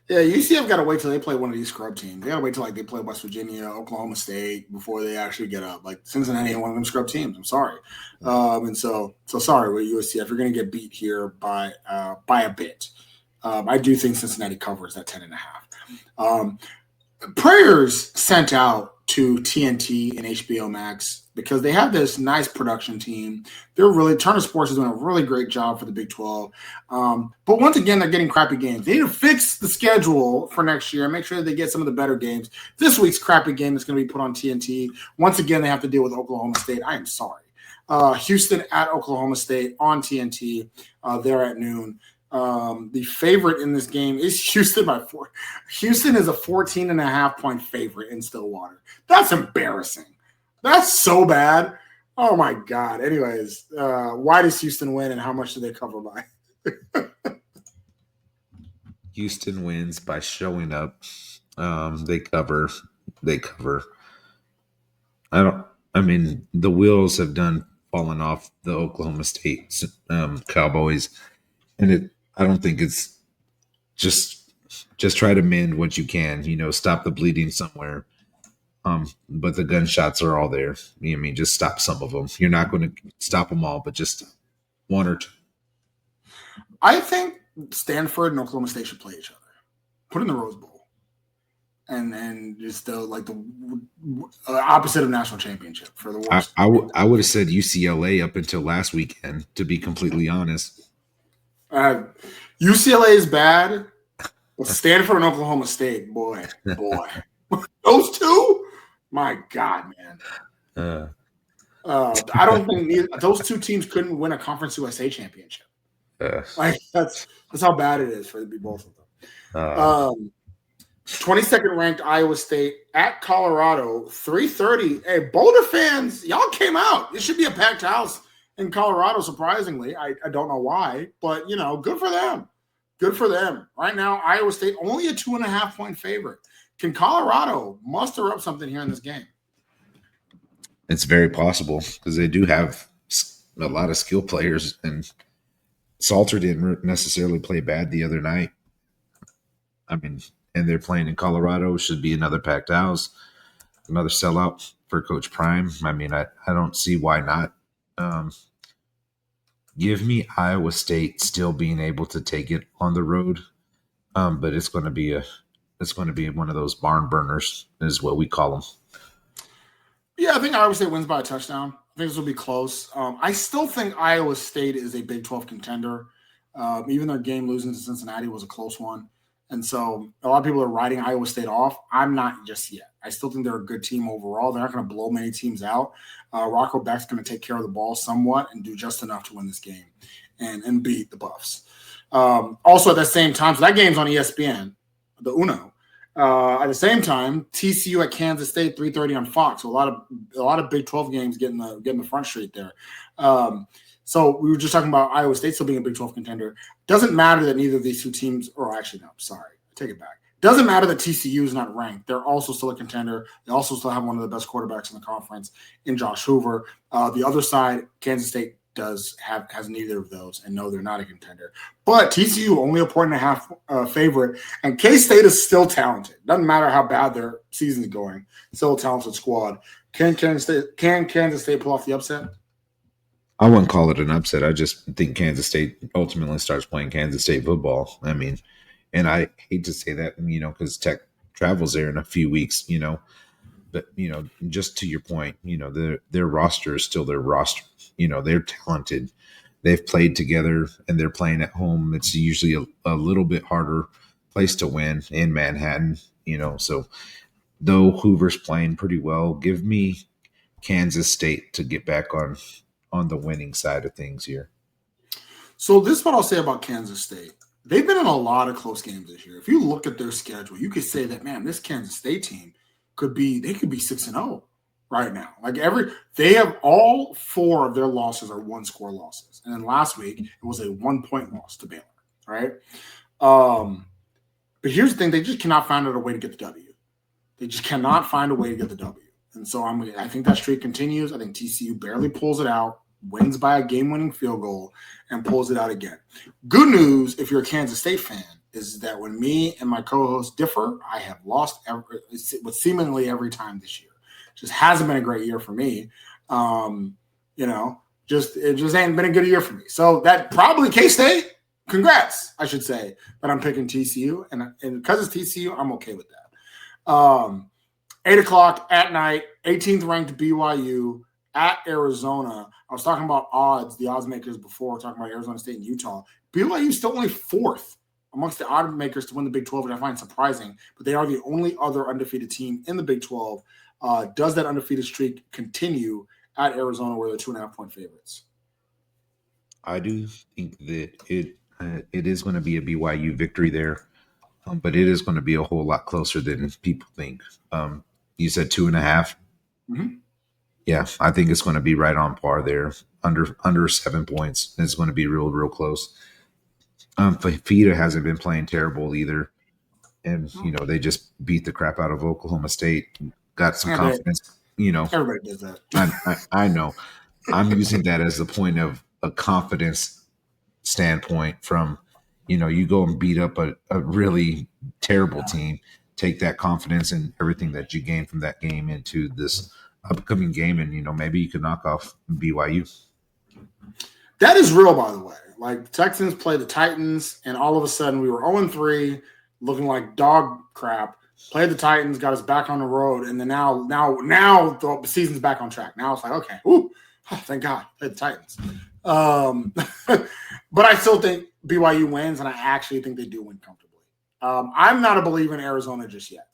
Yeah, UCF got to wait till they play one of these scrub teams. They got to wait till they play West Virginia, Oklahoma State before they actually get up. Like Cincinnati ain't one of them scrub teams. I'm sorry, and so sorry with UCF. You're going to get beat here by a bit. I do think Cincinnati covers that 10.5. Prayers sent out to TNT and HBO Max because they have this nice production team. Turner Sports is doing a really great job for the Big 12. But once again, they're getting crappy games. They need to fix the schedule for next year and make sure that they get some of the better games. This week's crappy game is going to be put on TNT. Once again, they have to deal with Oklahoma State. I am sorry. Houston at Oklahoma State on TNT. They're at noon. The favorite in this game is Houston by 4. Houston is a 14.5-point favorite in Stillwater. That's embarrassing. That's so bad. Oh my God. Anyways, why does Houston win and how much do they cover by? Houston wins by showing up. They cover. The wheels have fallen off the Oklahoma State Cowboys, and I don't think it's just try to mend what you can, stop the bleeding somewhere. But the gunshots are all there. Just stop some of them. You're not going to stop them all, but just one or two. I think Stanford and Oklahoma State should play each other. Put in the Rose Bowl, and just the opposite of national championship for the worst. I would have said UCLA up until last weekend, to be completely honest. UCLA is bad, but Stanford and Oklahoma State, boy. Those two, my God, man. I don't think those two teams couldn't win a Conference USA championship. That's how bad it is for both of them. 22nd ranked Iowa State at Colorado, 3:30. Hey, Boulder fans, y'all came out. It should be a packed house in Colorado, surprisingly. I don't know why, but, good for them. Good for them. Right now, Iowa State only a 2.5-point favorite. Can Colorado muster up something here in this game? It's very possible because they do have a lot of skill players, and Salter didn't necessarily play bad the other night. And they're playing in Colorado. Should be another packed house, another sellout for Coach Prime. I don't see why not. Give me Iowa State still being able to take it on the road, but it's going to be one of those barn burners, is what we call them. Yeah, I think Iowa State wins by a touchdown. I think this will be close. I still think Iowa State is a Big 12 contender. Even their game losing to Cincinnati was a close one. And so a lot of people are writing Iowa State off. I'm not just yet. I still think they're a good team overall. They're not going to blow many teams out. Rocco Beck's going to take care of the ball somewhat and do just enough to win this game and beat the Buffs. Also at the same time, so that game's on ESPN, the Uno. At the same time, TCU at Kansas State, 3:30 on Fox. So a lot of Big 12 games getting the front street there. So we were just talking about Iowa State still being a Big 12 contender. Doesn't matter that neither of these two teams, or actually, no, sorry, I take it back. Doesn't matter that TCU is not ranked. They're also still a contender. They also still have one of the best quarterbacks in the conference in Josh Hoover. The other side, Kansas State has neither of those, and no, they're not a contender. But TCU only a 1.5 favorite, and K-State is still talented. Doesn't matter how bad their season's going. Still a talented squad. Can Kansas State pull off the upset? I wouldn't call it an upset. I just think Kansas State ultimately starts playing Kansas State football. And I hate to say that, because Tech travels there in a few weeks, but, just to your point, their roster is still their roster. They're talented. They've played together and they're playing at home. It's usually a little bit harder place to win in Manhattan, so though Hoover's playing pretty well, give me Kansas State to get back on the winning side of things here. So this is what I'll say about Kansas State. They've been in a lot of close games this year. If you look at their schedule, you could say that, man, this Kansas State team could be 6-0 right now. They have all 4 of their losses are 1-score losses. And then last week it was a 1-point loss to Baylor, right? But here's the thing, they just cannot find a way to get the W. They just cannot find a way to get the W. And so I think that streak continues. I think TCU barely pulls it out, wins by a game-winning field goal, and pulls it out again. Good news, if you're a Kansas State fan, is that when me and my co-host differ, I have lost seemingly every time this year. Just hasn't been a great year for me. It just ain't been a good year for me. So that probably K-State, congrats, I should say, that I'm picking TCU. And because it's TCU, I'm okay with that. 8 o'clock at night, 18th ranked BYU at Arizona. I was talking about odds, the odds makers before, talking about Arizona State and Utah. BYU is still only fourth amongst the odds makers to win the Big 12, which I find surprising, but they are the only other undefeated team in the Big 12. Does that undefeated streak continue at Arizona, where they're 2.5-point favorites? I do think that it is going to be a BYU victory there, but it is going to be a whole lot closer than people think. You said 2.5. Mm-hmm. Yeah, I think it's going to be right on par there, under 7 points. It's going to be real close. Fafita hasn't been playing terrible either, and they just beat the crap out of Oklahoma State. Got some confidence. Everybody does that. I know. I'm using that as the point of a confidence standpoint. From you go and beat up a really terrible team, take that confidence and everything that you gain from that game into this upcoming game, and maybe you could knock off BYU. That is real, by the way. Like, the Texans play the Titans, and all of a sudden we were 0-3, looking like dog crap. Played the Titans, got us back on the road, and then now the season's back on track. Now it's like, okay, thank God, played the Titans. But I still think BYU wins, and I actually think they do win comfortably. I'm not a believer in Arizona just yet.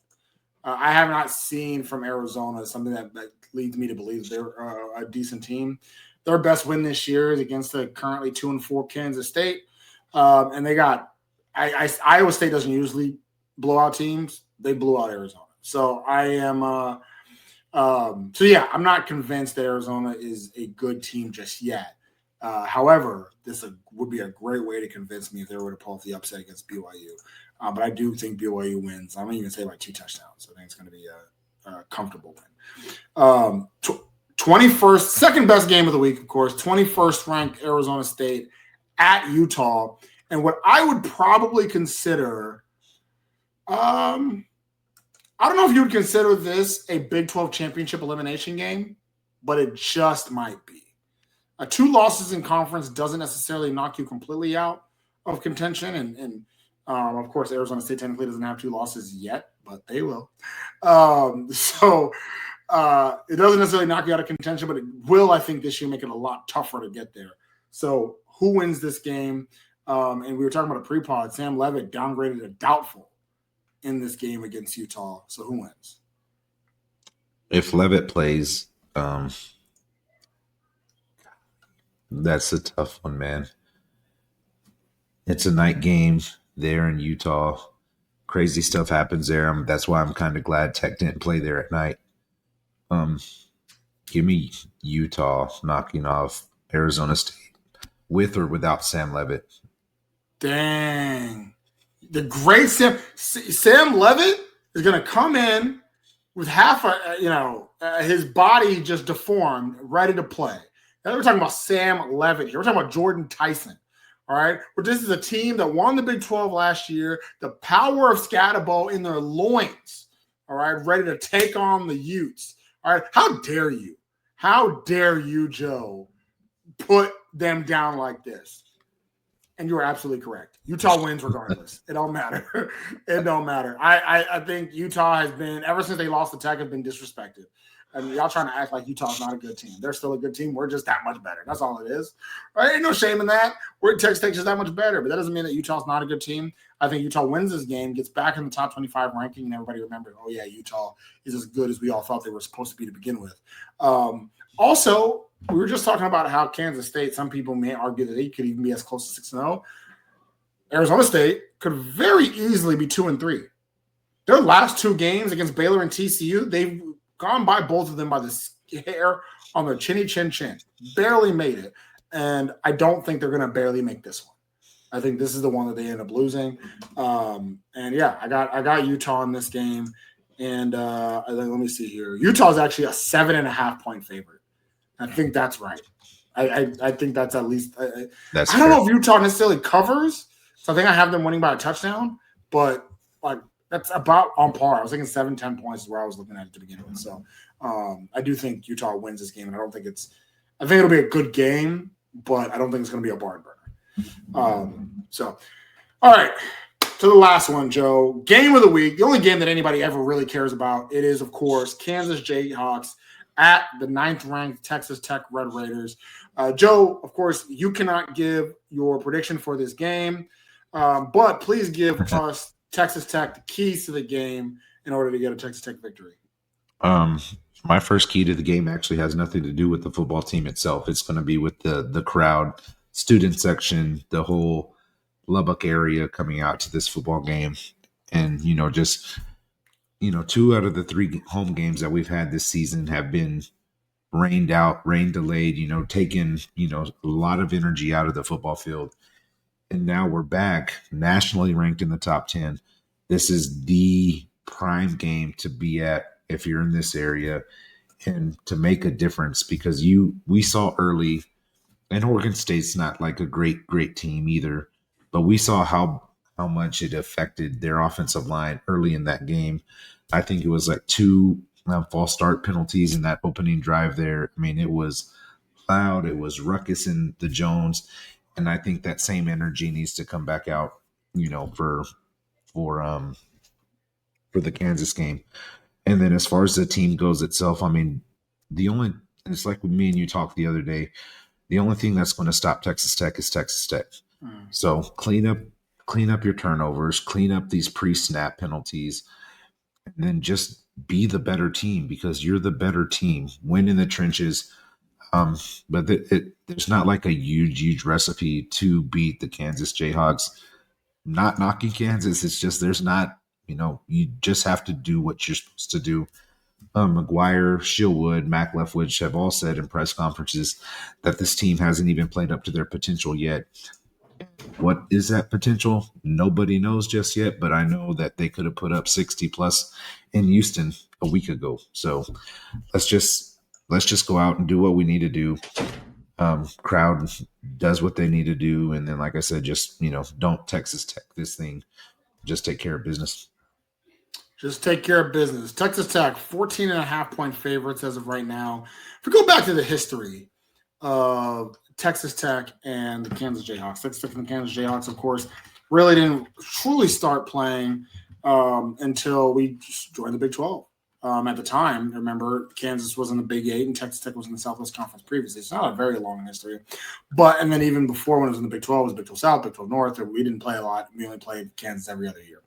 I have not seen from Arizona something that leads me to believe they're a decent team. Their best win this year is against the currently 2-4 Kansas State. And they got Iowa State doesn't usually blow out teams. They blew out Arizona. So I am I'm not convinced that Arizona is a good team just yet. However, this would be a great way to convince me if they were to pull off the upset against BYU. But I do think BYU wins. I'm going to even say by 2 touchdowns. I think it's going to be a comfortable win. 21st, second best game of the week, of course, 21st ranked Arizona State at Utah. And what I would probably consider, I don't know if you would consider this a Big 12 championship elimination game, but it just might be. 2 losses in conference doesn't necessarily knock you completely out of contention. And of course, Arizona State technically doesn't have 2 losses yet, but they will. It doesn't necessarily knock you out of contention, but it will, I think, this year make it a lot tougher to get there. So who wins this game? And we were talking about a pre-pod. Sam Levitt downgraded a doubtful in this game against Utah. So who wins? If Levitt plays, that's a tough one, man. It's a night game there in Utah. Crazy stuff happens there. That's why I'm kind of glad Tech didn't play there at night. Give me Utah knocking off Arizona State with or without Sam Levitt. Dang. The great Sam Levitt is going to come in with half his body just deformed, ready to play. Now we're talking about Sam Levitt here. We're talking about Jordan Tyson. All right. But this is a team that won the Big 12 last year. The power of Scatterbo in their loins. All right. Ready to take on the Utes. All right. How dare you? How dare you, Joe, put them down like this? And you are absolutely correct. Utah wins regardless. It don't matter. It don't matter. I think Utah has been, ever since they lost to Tech, have been disrespected. I mean, y'all trying to act like Utah's not a good team. They're still a good team. We're just that much better. That's all it is. Right? Ain't no shame in that. Texas Tech is that much better, but that doesn't mean that Utah's not a good team. I think Utah wins this game, gets back in the top 25 ranking, and everybody remembers, oh, yeah, Utah is as good as we all thought they were supposed to be to begin with. Also, we were just talking about how Kansas State, some people may argue that they could even be as close to 6-0. Arizona State could very easily be 2-3. Their last 2 games against Baylor and TCU, they've gone by both of them by the hair on their chinny chin chin. Barely made it. And I don't think they're going to barely make this one. I think this is the one that they end up losing. And yeah, I got Utah in this game. And let me see here. Utah is actually a 7.5-point favorite. I think that's right. I think that's at least. I don't know if Utah necessarily covers. So I think I have them winning by a touchdown. But like, that's about on par. I was thinking 7-10 points is where I was looking at it to begin with. So I do think Utah wins this game, and I think it'll be a good game, but I don't think it's going to be a barn burner. All right, to the last one, Joe. Game of the week, the only game that anybody ever really cares about. It is, of course, Kansas Jayhawks at the 9th-ranked Texas Tech Red Raiders. Joe, of course, you cannot give your prediction for this game, but please give us Texas Tech the keys to the game in order to get a Texas Tech victory. My first key to the game actually has nothing to do with the football team itself. It's going to be with the crowd, student section, the whole Lubbock area coming out to this football game. And, just, 2 out of the 3 home games that we've had this season have been rained out, rain delayed, taking, a lot of energy out of the football field. And now we're back nationally ranked in the top 10. This is the prime game to be at if you're in this area and to make a difference, because we saw early, and Oregon State's not like a great team either, but we saw how much it affected their offensive line early in that game. I think it was like 2 false start penalties in that opening drive there. I mean, it was loud. It was ruckus in the Jones. And I think that same energy needs to come back out, for the Kansas game. And then as far as the team goes itself, I mean, it's like with me and you talked the other day, the only thing that's going to stop Texas Tech is Texas Tech. So clean up your turnovers, clean up these pre-snap penalties, and then just be the better team, because you're the better team. Win in the trenches. But there's not like a huge recipe to beat the Kansas Jayhawks. Not knocking Kansas. It's just there's not, you just have to do what you're supposed to do. McGuire, Shieldwood, Mac Leftwich have all said in press conferences that this team hasn't even played up to their potential yet. What is that potential? Nobody knows just yet, but I know that they could have put up 60 plus in Houston a week ago. So let's just go out and do what we need to do. Crowd does what they need to do. And then, like I said, just, don't Texas Tech this thing. Just take care of business. Just take care of business. Texas Tech, 14.5-point favorites as of right now. If we go back to the history of Texas Tech and the Kansas Jayhawks, Texas Tech and the Kansas Jayhawks, of course, really didn't truly start playing until we joined the Big 12. At the time, remember, Kansas was in the Big 8 and Texas Tech was in the Southwest Conference previously. It's not a very long history. And then even before, when it was in the Big 12, it was Big 12 South, Big 12 North, and we didn't play a lot. We only played Kansas every other year.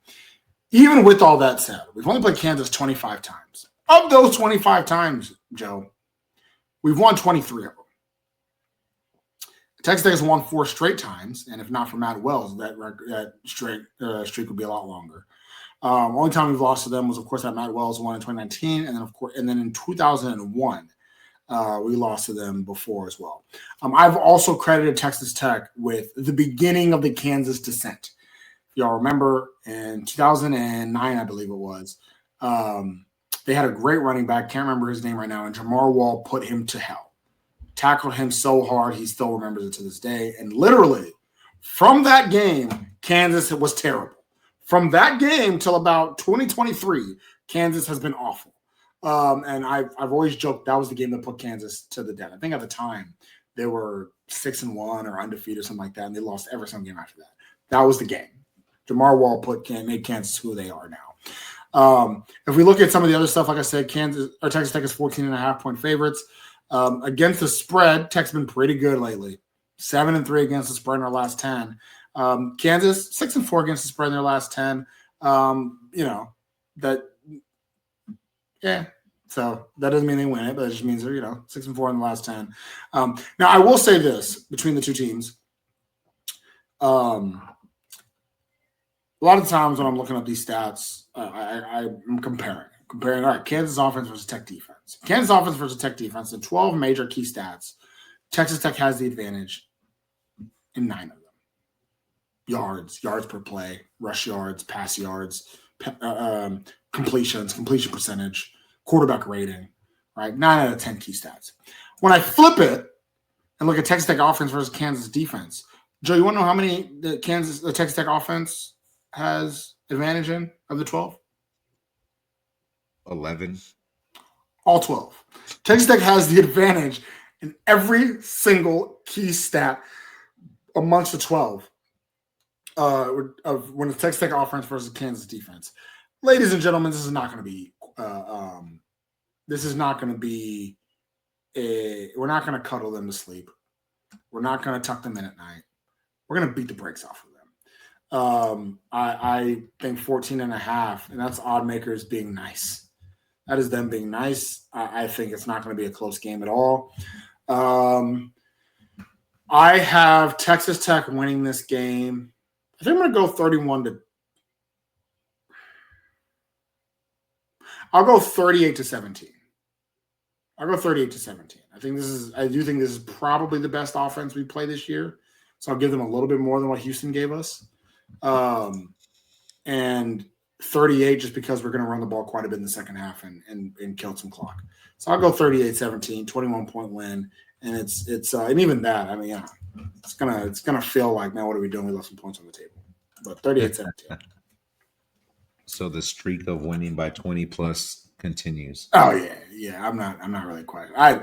Even with all that said, we've only played Kansas 25 times. Of those 25 times, Joe, we've won 23 of them. Texas Tech has won 4 straight times, and if not for Matt Wells, that streak would be a lot longer. Only time we've lost to them was, of course, that Matt Wells won in 2019, and then in 2001, we lost to them before as well. I've also credited Texas Tech with the beginning of the Kansas descent. Y'all remember in 2009, I believe it was, they had a great running back. Can't remember his name right now. And Jamar Wall put him to hell. Tackled him so hard, he still remembers it to this day. And literally, from that game, Kansas was terrible. From that game till about 2023, Kansas has been awful. And I've always joked that was the game that put Kansas to the death. I think at the time they were 6-1 or undefeated or something like that, and they lost every single game after that. That was the game. Jamar Wall made Kansas who they are now. If we look at some of the other stuff, like I said, Texas Tech is 14.5-point favorites. Against the spread, Tech's been pretty good lately. 7-3 against the spread in their last 10. Kansas 6-4 against the spread in their last 10. So that doesn't mean they win it, but it just means they're 6-4 in the last 10. Now I will say this between the two teams. A lot of times when I'm looking up these stats, I'm comparing. All right, Kansas offense versus Tech defense. Kansas offense versus Tech defense, the 12 major key stats. Texas Tech has the advantage in 9 of them. Yards per play, rush yards, pass yards, completions, completion percentage, quarterback rating, right? 9 out of 10 key stats. When I flip it and look at Texas Tech offense versus Kansas defense, Joe, you want to know how many the Texas Tech offense has advantage in of the 12? 11. All 12. Texas Tech has the advantage in every single key stat amongst the 12 of when it's Texas Tech offense versus Kansas defense. Ladies and gentlemen, this is not going to be we're not going to cuddle them to sleep. We're not going to tuck them in at night. We're going to beat the brakes off of them. I think 14.5, and that's odd makers being nice. That is them being nice. I think it's not going to be a close game at all. I have Texas Tech winning this game. I think I'm going to go 31 I'll go 38-17. I'll go 38-17. I do think this is probably the best offense we play this year. So I'll give them a little bit more than what Houston gave us. And 38 just because we're going to run the ball quite a bit in the second half and kill some clock. So I'll go 38-17, 21-point win. And it's and even that, I mean, yeah, it's gonna feel like, man, what are we doing? We left some points on the table. But 38-17. So the streak of winning by 20 plus continues. Oh yeah. I'm not really quite. I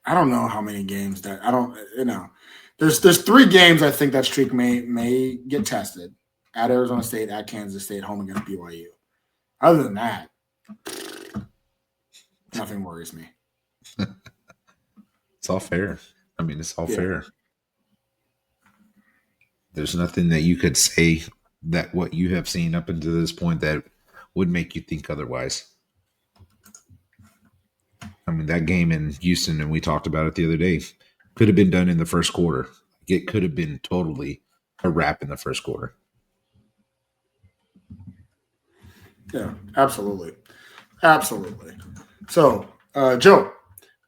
don't know how many games that I don't. There's 3 games I think that streak may get tested: at Arizona State, at Kansas State, home against BYU. Other than that, nothing worries me. It's all fair. I mean, it's all fair. There's nothing that you could say that what you have seen up until this point that would make you think otherwise. I mean, that game in Houston, and we talked about it the other day, could have been done in the first quarter. It could have been totally a wrap in the first quarter. Yeah, absolutely. So, Joe,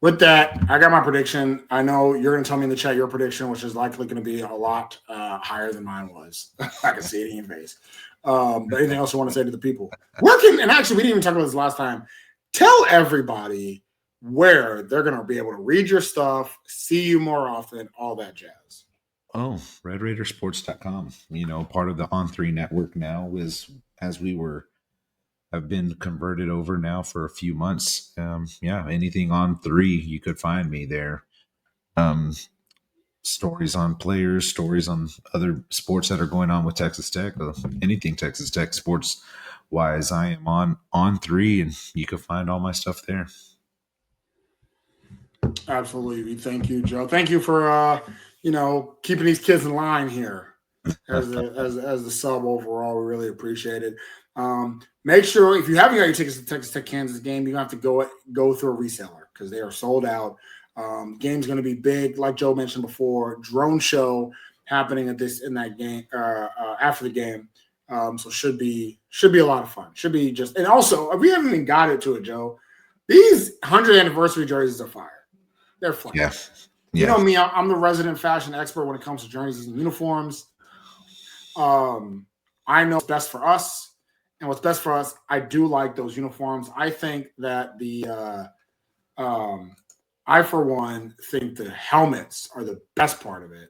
with that, I got my prediction. I know you're going to tell me in the chat your prediction, which is likely going to be a lot higher than mine was. I can see it in your face. But anything else you want to say to the people? And actually, we didn't even talk about this last time. Tell everybody where they're going to be able to read your stuff, see you more often, all that jazz. Oh, RedRaidersports.com. Part of the On3 network now is, as we have been converted over now for a few months. Anything on 3, you could find me there. Stories on players, stories on other sports that are going on with Texas Tech, anything Texas Tech sports wise. I am on 3, and you can find all my stuff there. Absolutely. Thank you, Joe. Thank you for keeping these kids in line here as the sub overall. We really appreciate it. Make sure if you haven't got your tickets to the Texas Tech Kansas game, you have to go through a reseller because they are sold out. Game's going to be big, like Joe mentioned before. Drone show happening in that game after the game, so should be a lot of fun. Should be and also we haven't even got into it, Joe. These 100th anniversary jerseys are fire. They're fun. Yeah. You know me, I'm the resident fashion expert when it comes to jerseys and uniforms. I know what's best for us. And what's best for us, I do like those uniforms. I think that I, for one, think the helmets are the best part of it.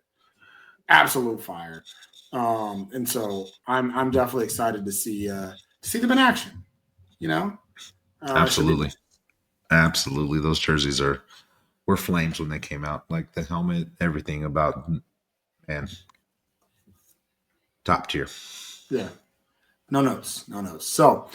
Absolute fire. And so I'm definitely excited to see them in action. Absolutely. Absolutely. Those jerseys were flames when they came out. Like the helmet, everything about, man, top tier. Yeah. No notes. So,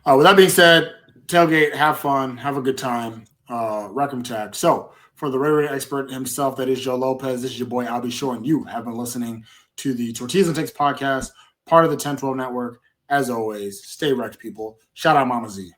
with that being said, tailgate, have fun, have a good time, Reckham Tech. So, for the Red Raider expert himself, that is Joe Lopez, this is your boy, Albie Shore, and you have been listening to the Tortillas and Takes podcast, part of the 1012 network. As always, stay wrecked, people. Shout out Mama Z.